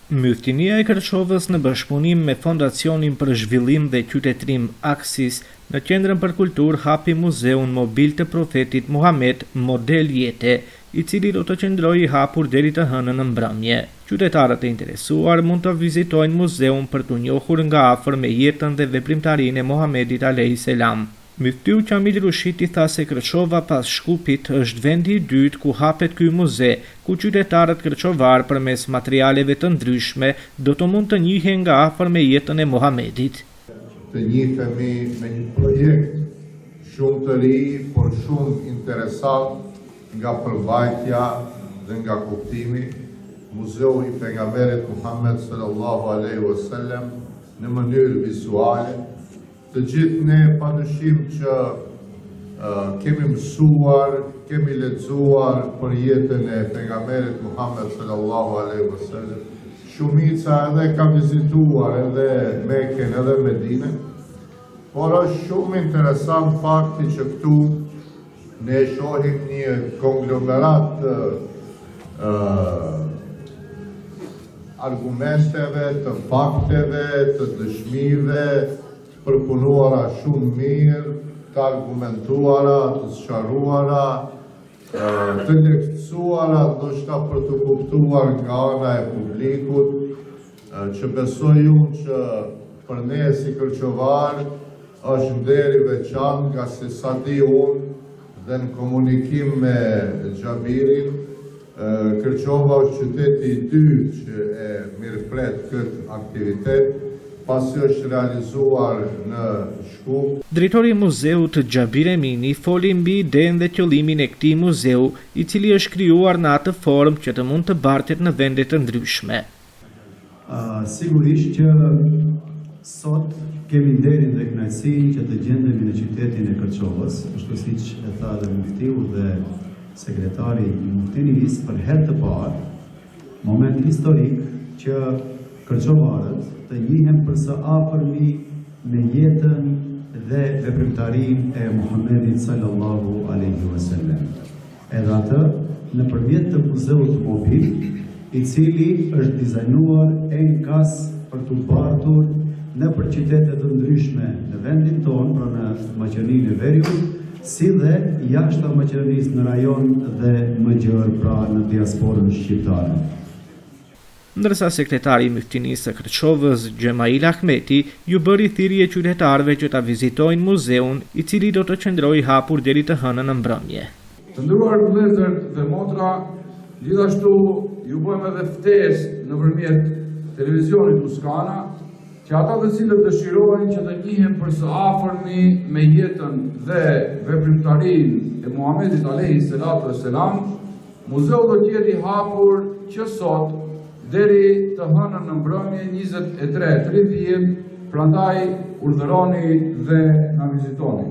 Myftinia e Kërçovës në bashkëpunim me Fondacionin për Zhvillim dhe Qytetërim Aksis në Qendrën për Kulturë hapi muzeun mobil të Profetit Muhammed Model Jete, i cili do të qëndrojë i hapur deri të hënën në mbrëmje. Qytetarët e interesuar mund të vizitojnë muzeun për të njohur nga afër me jetën dhe veprimtarinë e Muhamedit alayhis salam. Muftiu Qamil Rushiti tha se Kërçova pas Shkupit është vendi i dytë ku hapet ky muze, ku qytetarët kërçovar përmes materialeve të ndryshme do të mund të njihen nga afër me jetën e Muhamedit. Të njihemi me një projekt shumë të ri, por shumë interesant nga përmbajtja dhe nga kuptimi, Muzeu i pejgamberit Muhammed sallallahu alaihi wasallam në mënyrë vizuale. Të gjithë ne padyshim që kemi mësuar, kemi lexuar për jetën e pejgamberit Muhammed sallallahu alaihi wasallam. Shumica edhe ka vizituar edhe Mekën edhe Medinën, por është shumë interesant fakti që këtu ne shohim një konglomerat argumenteve, të fakteve, të dëshmive, përpunuara shumë mirë, të argumentuara, të sqaruara, të lehtësuara, ndoshta për të kuptuar nga ana e publikut, që besoj unë që për ne si kërçovar është nder i veçantë, nga se sa di unë dhe në komunikim me Xhabirin, Kërçova është qyteti i dytë që e mirëpret këtë aktivitet, pasi është realizuar në Shkup. Drejtori i muzeut Xhabir Emini foli mbi idenë dhe qëllimin e këtij muzeu, i cili është krijuar në atë formë që të mund të bartet në vende të ndryshme. Sigurisht që sot kemi nderin dhe kënaqësinë që të gjendemi në qytetin e Kërçovës, ashtu siç e tha dhe muftiu dhe sekretari i muftinisë, për herë të parë, moment historik që kërçovarët të njihen për së afërmi me jetën dhe veprimtarinë e Muhamedit sallallahu alaihi wasallam. Edhe atë nëpërmjet të muzeut mobil, i cili është dizajnuar enkas për të bartur nëpër qytete të ndryshme në vendin tonë, pra në Maqedoninë e Veriut, si dhe jashtë Maqedonisë në rajon dhe më gjerë, pra në diasporën shqiptare. Ndërsa sekretari i Myftinisë së Kërçovës, Gjemail Ahmeti, ju bëri thirrje qytetarëve që ta vizitojnë muzeun, i cili do të qëndrojë i hapur deri të hënën në mbrëmje. Të nderuar vëllezër dhe motra, gjithashtu ju bëjmë edhe ftesë nëpërmjet televizionit Tuskana, që ata të cilët dëshirojnë që të njihen për së afërmi me jetën dhe veprimtarinë e Muhamedit alayhis salam, muzeu do të jetë i hapur që sot deri të hënën në mbrëmje 23:30, prandaj urdhëroni dhe na vizitoni.